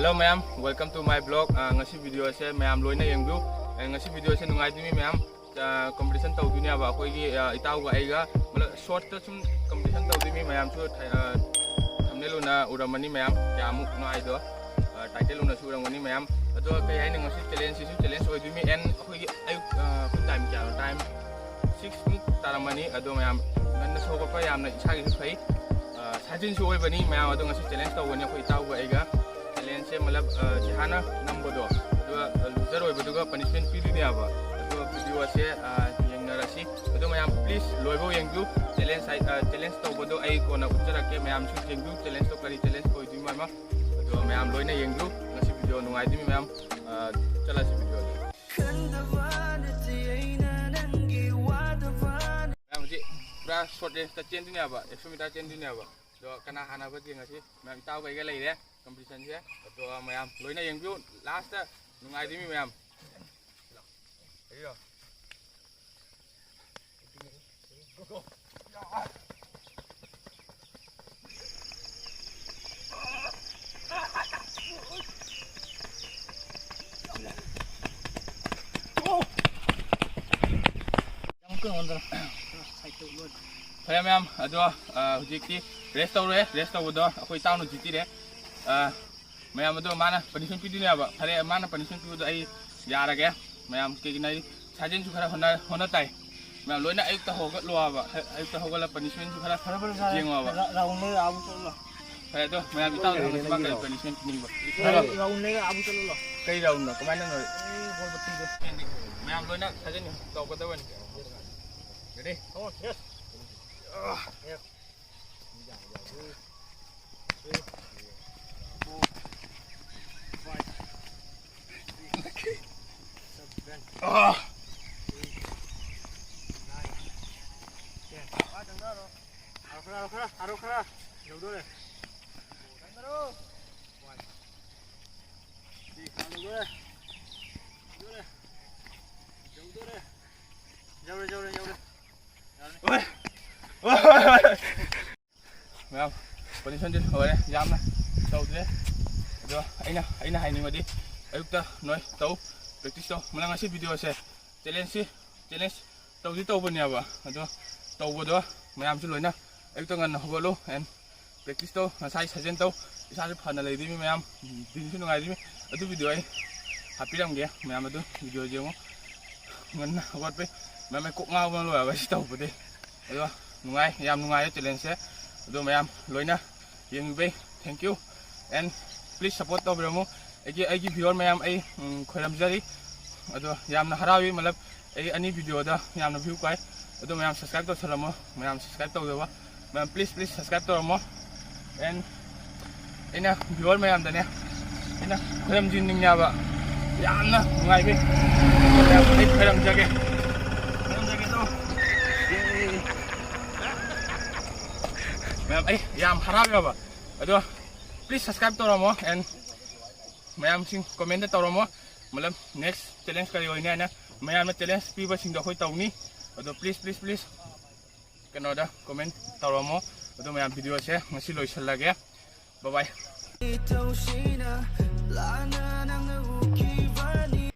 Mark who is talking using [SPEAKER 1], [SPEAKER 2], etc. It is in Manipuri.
[SPEAKER 1] Hello ma'am, welcome to my blog. Ngasi video se ma'am loina yengbu. Ngasi video se nungai dimi ma'am. Competition tau dunia ba koi gi itau ga aiga mala short ta sum competition tau dimi ma'am su thumbnail una uramani ma'am kyamu no ai do title una su uramani ma'am ado kai ai ngasi challenge oi dimi en koi gi ai kun time 6 muk taramani ado ma'am nan so ko pa yam na isa gi phai sajin su oi bani ma'am ado ngasi challenge tau wani koi itau ga aiga challenge se malab jihana number do loser oi baduga punishment pi dini aba video se yang narasi ado mayam please loibo yengdu challenge to bodo ai kona utara ke mayam su yengdu challenge to kari challenge ko di mama ado mayam loina yengdu ngasi video nungai di mayam chala si video mayam ji pra short dance ta chen dini aba 100 meter chen dini aba do kana hana ba ji ngasi mayam tau ga lai re competition se ado mayam loina yengdu last nungai di mayam ayo Faya ma'am, ado hujikti rest tawdo akoi tawno jiti re ma'am ado mana punishment piduni aba phare mana punishment pidu ai yarage ma'am ke ginai sajin su khara hona tai ma'am loina ayukta hoga lo aba ayukta hoga la punishment su khara jengo aba
[SPEAKER 2] raun le abu tolo
[SPEAKER 1] phare to ma'am itaw ma kai punishment ni ba
[SPEAKER 2] raun le abu tolo lo
[SPEAKER 1] kai raun na kamana no bol batti do ma'am loina sajin taw ko tawan ready
[SPEAKER 2] oh yes yes
[SPEAKER 1] Oh.
[SPEAKER 2] Arokara. Jauh deh. Terus. Jauh.
[SPEAKER 1] Oi. Ma'am, position din ore jam na. Tau deh. Do aina hai ni madi. Ayukta noi tau practice to malang asi video se challenge tau di tau bani aba ado tau bodo mayam su loina ayukta ngan hobolo and practice to sai sajen tau isa se phana lai dimi mayam din su ngai dimi adu video ai happy ram ge mayam adu video jengo ngan hobot pe mayam ko ngau bang lo aba si tau bode ado nungai challenge se ado mayam loina yeng be thank you and please support to bramo ai video mayam ai khoram jari ado yamna harawi malab ai ani video da yamna view kai ado mayam subscribe to salamo mayam subscribe to dewa mayam please subscribe to mo and ina video mayam da ne ina khoram jin ning ya ba yamna ngai be ai khoram jage to mayam ai yam harawi ba ado please subscribe to mo and mayam sing comment tawro mo malam next challenge kari oina na mayam na challenge piba sing da khoi tawni ado please kanoda comment tawro mo ado mayam video se ngasi loisal lage bye bye